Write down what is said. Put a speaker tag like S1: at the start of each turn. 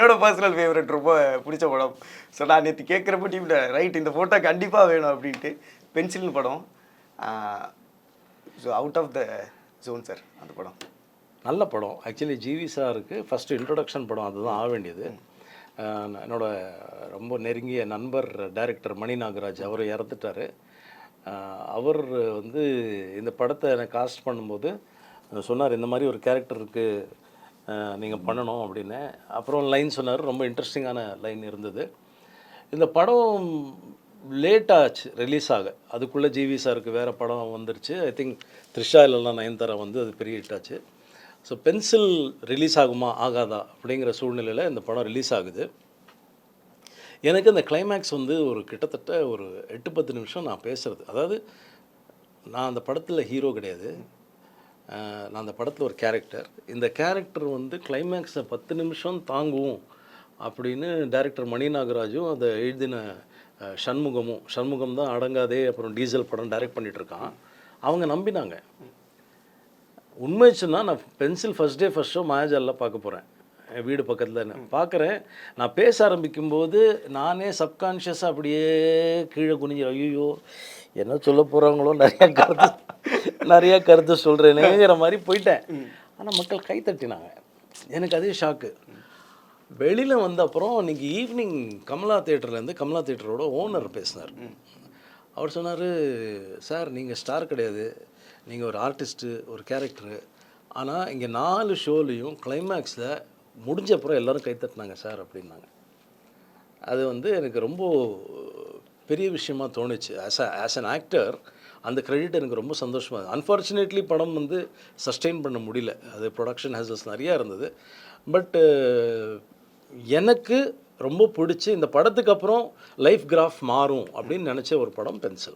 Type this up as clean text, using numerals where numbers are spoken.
S1: என்னோட personal favourite, ரொம்ப பிடிச்ச படம். ஸோ நான் நேற்று கேட்குறப்ப டீமில் ரைட் இந்த ஃபோட்டோ கண்டிப்பாக வேணும் அப்படின்ட்டு. பென்சில்னு படம். So out of the zone sir அந்த படம்.
S2: நல்ல படம். ஆக்சுவலி ஜிவி சாருக்கு ஃபஸ்ட்டு இன்ட்ரொடக்ஷன் படம் அதுதான் ஆக வேண்டியது. என்னோட ரொம்ப நெருங்கிய நண்பர் டைரக்டர் மணி நாகராஜ் அவர் இறந்துட்டார். அவர் வந்து இந்த படத்தை எனக்கு காஸ்ட் பண்ணும்போது சொன்னார், இந்த மாதிரி ஒரு கேரக்டர் இருக்குது நீங்கள் பண்ணணும் அப்படின்னு. அப்புறம் லைன் சொன்னார், ரொம்ப இன்ட்ரெஸ்டிங்கான லைன் இருந்தது. இந்த படம் லேட் ஆச்சு ரிலீஸ் ஆக. அதுக்குள்ளே ஜிவி சாருக்கு வேறு படம் வந்துருச்சு. ஐ திங்க் த்ரிஷா இல்லைனா நயன்தாரா வந்து அது பெரிய ஹிட் ஆச்சு. ஸோ பென்சில் ரிலீஸ் ஆகுமா ஆகாதா அப்படிங்கிற சூழ்நிலையில் இந்த படம் ரிலீஸ் ஆகுது. எனக்கு அந்த கிளைமேக்ஸ் வந்து ஒரு கிட்டத்தட்ட ஒரு 8-10 நிமிஷம் நான் பேசுகிறது. அதாவது நான் அந்த படத்தில் ஹீரோ கிடையாது, நான் அந்த படத்தில் ஒரு கேரக்டர். இந்த கேரக்டர் வந்து கிளைமேக்ஸை 10 நிமிஷம் தாங்குவோம் அப்படின்னு டைரக்டர் மணி நாகராஜும் அதை எழுதின சண்முகம் தான் அடங்காதே அப்புறம் டீசல் படம் டைரக்ட் பண்ணிகிட்ருக்கான். அவங்க நம்பினாங்க. உண்மை சொன்னால் நான் Pencil first day first show மாயாஜாலில் பார்க்க போகிறேன். என் வீடு பக்கத்தில் பார்க்குறேன். நான் பேச ஆரம்பிக்கும்போது நானே சப்கான்ஷியஸாக அப்படியே கீழே குனிஞ்சு ஐயோ என்ன சொல்ல போகிறாங்களோ நிறையா கருத்து சொல்கிறேனேங்கிற மாதிரி போயிட்டேன். ஆனால் மக்கள் கை தட்டினாங்க. எனக்கு அதே ஷாக்கு. வெளியில் வந்த அப்புறம் இன்றைக்கி ஈவினிங் கமலா தேட்டரோட ஓனர் பேசினார். அவர் சொன்னார், சார் நீங்கள் ஸ்டார் கிடையாது, நீங்கள் ஒரு ஆர்டிஸ்ட்டு, ஒரு கேரக்டரு. ஆனால் இங்கே 4 ஷோலையும் கிளைமேக்ஸில் முடிஞ்ச அப்புறம் எல்லோரும் கைத்தட்டினாங்க சார் அப்படின்னாங்க. அது வந்து எனக்கு ரொம்ப பெரிய விஷயமாக தோணுச்சு. ஆஸ் அன் ஆக்டர் அந்த க்ரெடிட் எனக்கு ரொம்ப சந்தோஷமாக. அன்ஃபார்ச்சுனேட்லி படம் வந்து சஸ்டெயின் பண்ண முடியல. அது ப்ரொடக்ஷன் ஹேசல்ஸ் நிறையா இருந்தது. பட்டு எனக்கு ரொம்ப பிடிச்சி இந்த படத்துக்கு அப்புறம் லைஃப் கிராஃப் மாறும் அப்படின்னு நினச்ச ஒரு படம் பென்சில்.